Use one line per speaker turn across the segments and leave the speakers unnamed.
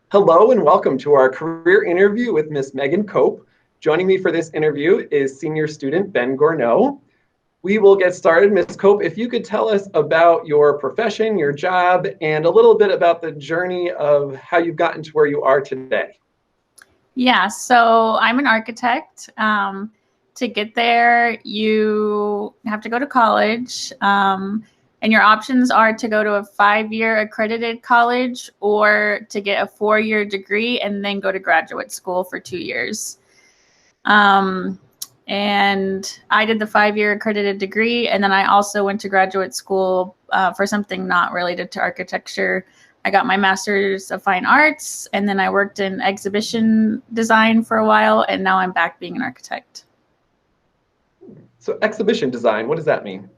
Hello and welcome to our career interview with Miss Meagan Cope. Joining me for this interview is senior student Ben Gourneau. We will get started. Miss Cope, if you could tell us about your profession, your job, and a little bit about the journey of how you've gotten to where you are today.
Yeah, so I'm an architect. To get there, you have to go to college. And your options are to go to a 5-year accredited college or to get a 4-year degree and then go to graduate school for 2 years. And I did the 5-year accredited degree, and then I also went to graduate school for something not related to architecture. I got my master's of fine arts, and then I worked in exhibition design for a while, and now I'm back being an architect.
So exhibition design, what does that mean?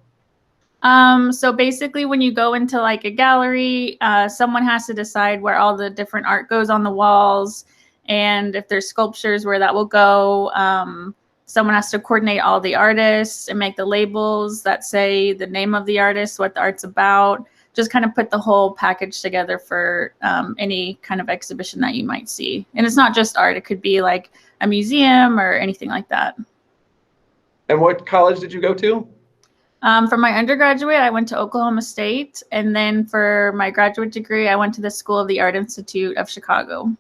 So basically when you go into like a gallery, someone has to decide where all the different art goes on the walls, and if there's sculptures, where that will go. Someone has to coordinate all the artists and make the labels that say the name of the artist, what the art's about, just kind of put the whole package together for any kind of exhibition that you might see. And it's not just art, it could be like a museum or anything like that.
And what college did you go to?
For my undergraduate, I went to Oklahoma State, and then for my graduate degree, I went to the School of the Art Institute of Chicago.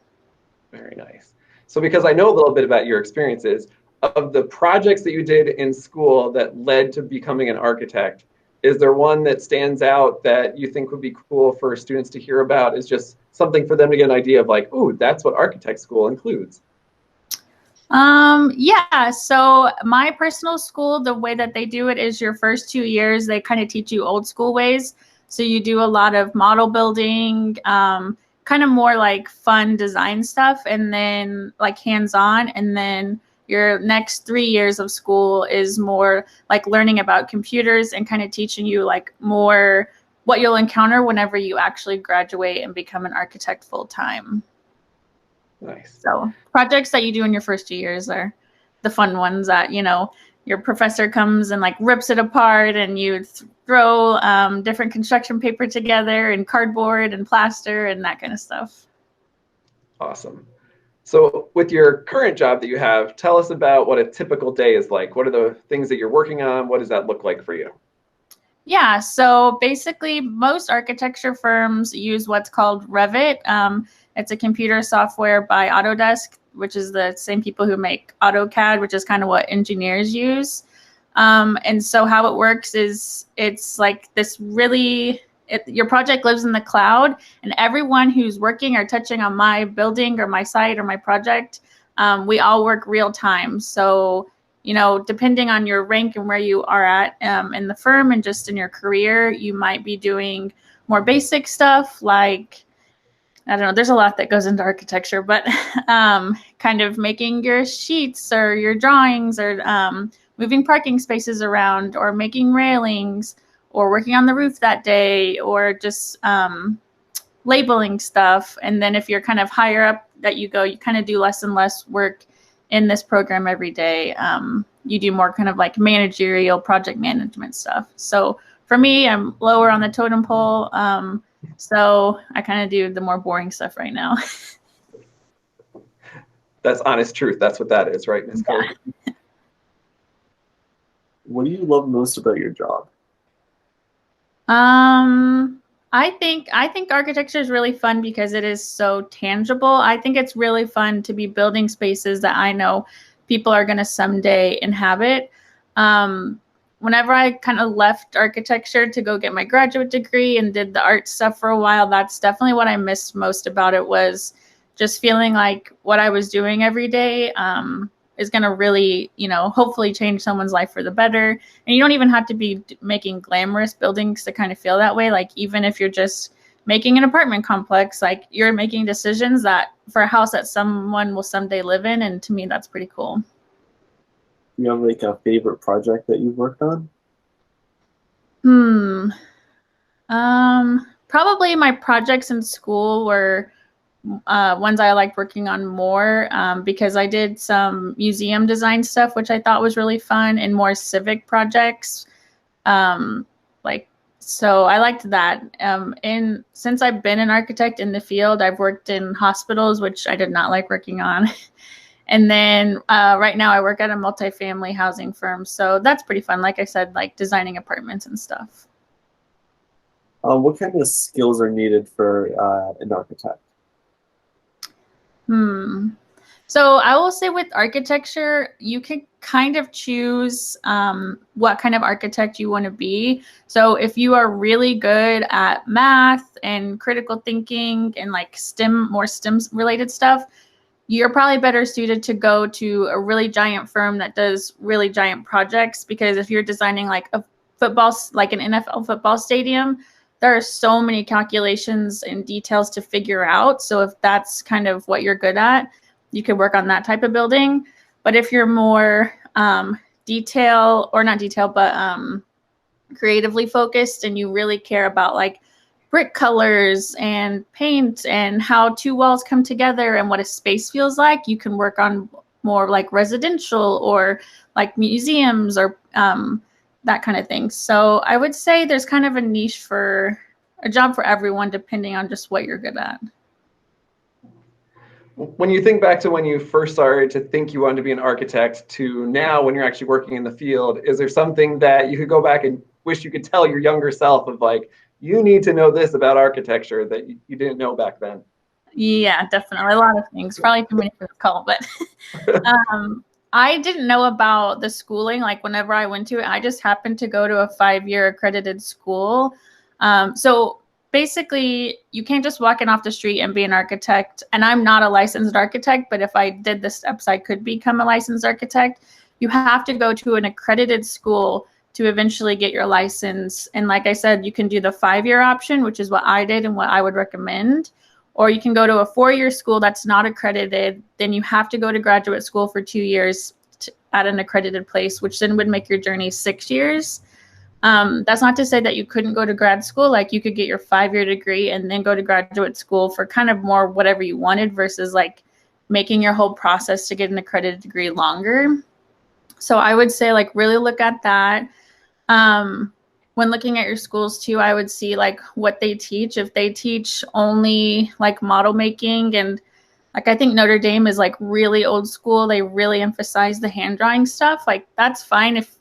Very nice. So because I know a little bit about your experiences, of the projects that you did in school that led to becoming an architect, is there one that stands out that you think would be cool for students to hear about? Is just something for them to get an idea of like, oh, that's what architect school includes.
Yeah, so my personal school, the way that they do it is your first 2 years, they kind of teach you old school ways. So you do a lot of model building, kind of more like fun design stuff, and then like hands-on. And then your next 3 years of school is more like learning about computers and kind of teaching you like more what you'll encounter whenever you actually graduate and become an architect full time.
Nice.
So projects that you do in your first 2 years are the fun ones that, your professor comes and like rips it apart, and you throw different construction paper together and cardboard and plaster and that kind of stuff.
Awesome. So with your current job that you have, tell us about what a typical day is like. What are the things that you're working on? What does that look like for you?
Yeah, so basically most architecture firms use what's called Revit. It's a computer software by Autodesk, which is the same people who make AutoCAD, which is kind of what engineers use. And so how it works is it's like this really, your project lives in the cloud, and everyone who's working or touching on my building or my site or my project, we all work real time. So depending on your rank and where you are at in the firm and just in your career, you might be doing more basic stuff like, I don't know, there's a lot that goes into architecture, but kind of making your sheets or your drawings, or moving parking spaces around, or making railings, or working on the roof that day, or just labeling stuff. And then if you're kind of higher up that you go, you kind of do less and less work in this program every day. You do more kind of like managerial project management stuff. So for me, I'm lower on the totem pole. So I kind of do the more boring stuff right now.
That's honest truth. That's what that is, right, Ms. Cope?
Yeah.
What do you love most about your job?
I think architecture is really fun because it is so tangible. I think it's really fun to be building spaces that I know people are going to someday inhabit. Whenever I kind of left architecture to go get my graduate degree and did the art stuff for a while, that's definitely what I missed most about it, was just feeling like what I was doing every day is going to really, hopefully change someone's life for the better. And you don't even have to be making glamorous buildings to kind of feel that way. Like even if you're just making an apartment complex, like you're making decisions that for a house that someone will someday live in. And to me, that's pretty cool.
Do you have like a favorite project that you've worked on?
Probably my projects in school were ones I liked working on more because I did some museum design stuff, which I thought was really fun, and more civic projects, like So I liked that. And since I've been an architect in the field, I've worked in hospitals, which I did not like working on. And then right now I work at a multifamily housing firm. So that's pretty fun. Like I said, like designing apartments and stuff.
What kind of skills are needed for an architect?
Hmm. So I will say with architecture, you can kind of choose what kind of architect you want to be. So if you are really good at math and critical thinking and like more STEM related stuff, you're probably better suited to go to a really giant firm that does really giant projects. Because if you're designing like a football, like an NFL football stadium, there are so many calculations and details to figure out. So if that's kind of what you're good at, you could work on that type of building. But if you're more detail or not detail, but creatively focused and you really care about like brick colors and paint and how two walls come together and what a space feels like, you can work on more like residential or like museums or that kind of thing. So I would say there's kind of a niche for a job for everyone, depending on just what you're good at.
When you think back to when you first started to think you wanted to be an architect to now when you're actually working in the field, is there something that you could go back and wish you could tell your younger self of like, you need to know this about architecture that you didn't know back then?
Yeah, definitely. A lot of things. Probably too many for this call, but I didn't know about the schooling. Like whenever I went to it, I just happened to go to a 5-year accredited school. So basically, you can't just walk in off the street and be an architect. And I'm not a licensed architect, but if I did the steps, I could become a licensed architect. You have to go to an accredited school to eventually get your license. And like I said, you can do the 5-year option, which is what I did and what I would recommend. Or you can go to a 4-year school that's not accredited. Then you have to go to graduate school for 2 years at an accredited place, which then would make your journey 6 years. That's not to say that you couldn't go to grad school. Like you could get your 5-year degree and then go to graduate school for kind of more whatever you wanted versus like making your whole process to get an accredited degree longer. So I would say like really look at that. When looking at your schools too, I would see like what they teach. If they teach only like model making and like I think Notre Dame is like really old school. They really emphasize the hand drawing stuff. Like that's fine if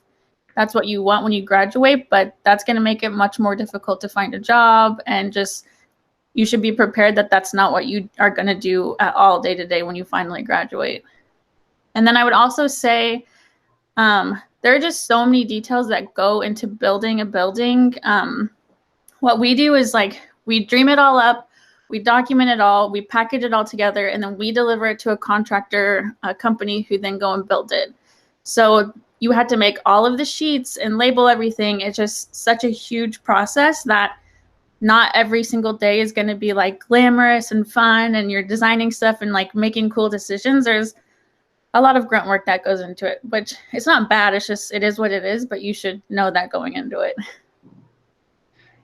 that's what you want when you graduate, but that's going to make it much more difficult to find a job. And just you should be prepared that that's not what you are going to do at all day to day when you finally graduate. And then I would also say there are just so many details that go into building a building. What we do is like we dream it all up, we document it all, we package it all together, and then we deliver it to a contractor, a company who then go and build it. So you had to make all of the sheets and label everything. It's just such a huge process that not every single day is going to be like glamorous and fun and you're designing stuff and like making cool decisions. There's a lot of grunt work that goes into it, which it's not bad. It's just, it is what it is, but you should know that going into it.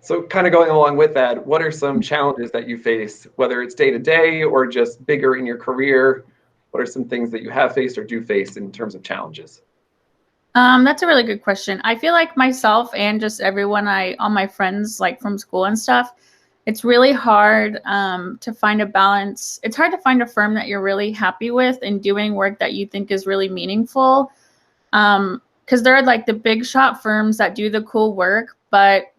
So kind of going along with that, what are some challenges that you face, whether it's day to day or just bigger in your career? What are some things that you have faced or do face in terms of challenges?
That's a really good question. I feel like myself and just everyone all my friends like from school and stuff, it's really hard to find a balance. It's hard to find a firm that you're really happy with and doing work that you think is really meaningful. Because there are like the big shot firms that do the cool work, but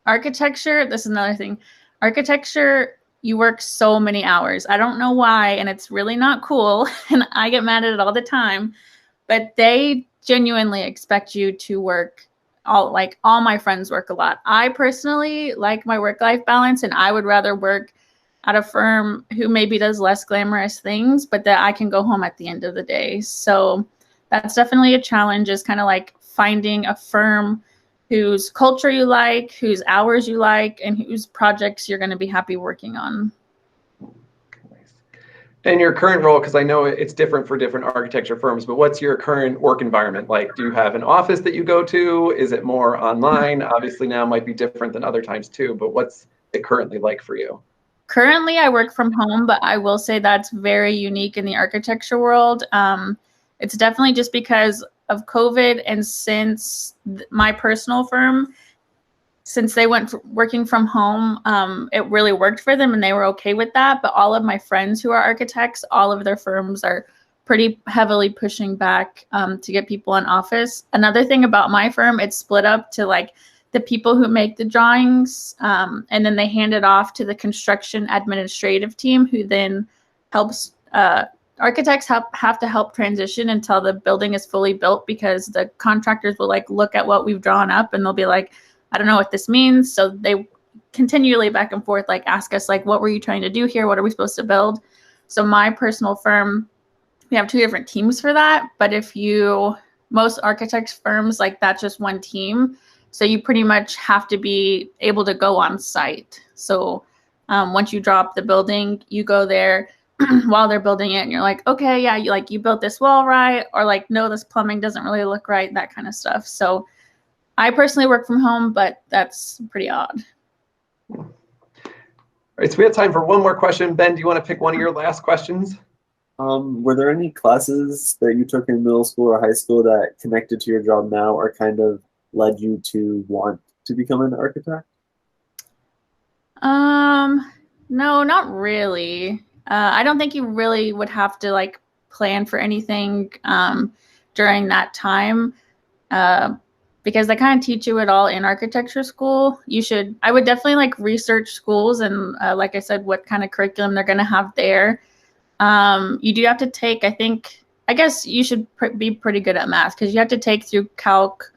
architecture, this is another thing. Architecture, you work so many hours. I don't know why, and it's really not cool. And I get mad at it all the time. But they genuinely expect you to work all my friends work a lot. I personally like my work-life balance, and I would rather work at a firm who maybe does less glamorous things, but that I can go home at the end of the day. So that's definitely a challenge, is kind of like finding a firm whose culture you like, whose hours you like, and whose projects you're going to be happy working on.
And your current role, because I know it's different for different architecture firms, but what's your current work environment like? Do you have an office that you go to? Is it more online? Obviously now might be different than other times too, but what's it currently like for you?
Currently, I work from home, but I will say that's very unique in the architecture world. It's definitely just because of COVID, and since my personal firm since they went working from home, it really worked for them and they were okay with that. But all of my friends who are architects, all of their firms are pretty heavily pushing back to get people in office. Another thing about my firm, it's split up to like the people who make the drawings, and then they hand it off to the construction administrative team, who then helps architects have to help transition until the building is fully built, because the contractors will like look at what we've drawn up and they'll be like, I don't know what this means. So they continually back and forth like ask us like, what were you trying to do here? What are we supposed to build? So my personal firm, we have two different teams for that. But most architects firms, like that's just one team. So you pretty much have to be able to go on site. So once you draw up the building, you go there while they're building it and you're like, okay, yeah, you built this wall right, or like, no, this plumbing doesn't really look right, that kind of stuff. So I personally work from home, but that's pretty odd.
All right, so we have time for one more question. Ben, do you want to pick one of your last questions?
Were there any classes that you took in middle school or high school that connected to your job now or kind of led you to want to become an architect?
No, not really. I don't think you really would have to like plan for anything during that time, because they kind of teach you it all in architecture school. I would definitely like research schools and like I said, what kind of curriculum they're going to have there. You do have to take, I guess you should be pretty good at math, because you have to take through Calc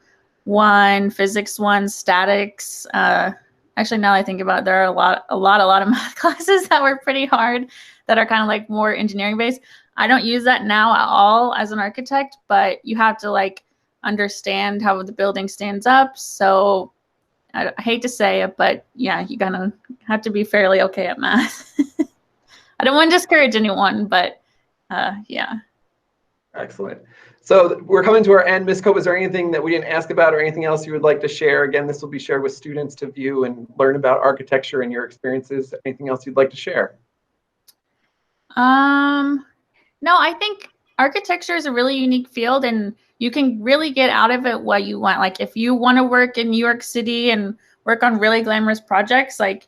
1, Physics 1, Statics. Actually, now I think about it, there are a lot of math classes that were pretty hard, that are kind of like more engineering based. I don't use that now at all as an architect, but you have to like understand how the building stands up. So I hate to say it, but yeah, you're gonna have to be fairly okay at math. I don't want to discourage anyone, but yeah.
Excellent. So we're coming to our end. Ms. Cope, is there anything that we didn't ask about or anything else you would like to share? Again, this will be shared with students to view and learn about architecture and your experiences. Anything else you'd like to share?
No, I think architecture is a really unique field and you can really get out of it what you want. Like if you want to work in New York City and work on really glamorous projects, like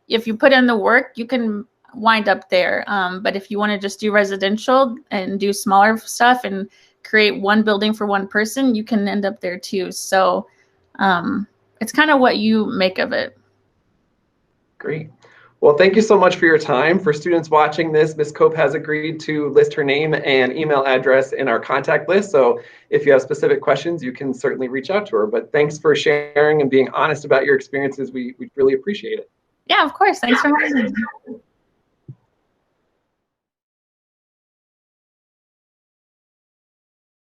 if you put in the work, you can wind up there. But if you want to just do residential and do smaller stuff and create one building for one person, you can end up there too. So it's kind of what you make of it.
Great. Well, thank you so much for your time. For students watching this, Ms. Cope has agreed to list her name and email address in our contact list. So if you have specific questions, you can certainly reach out to her. But thanks for sharing and being honest about your experiences. We really appreciate it.
Yeah, of course. Thanks for having me.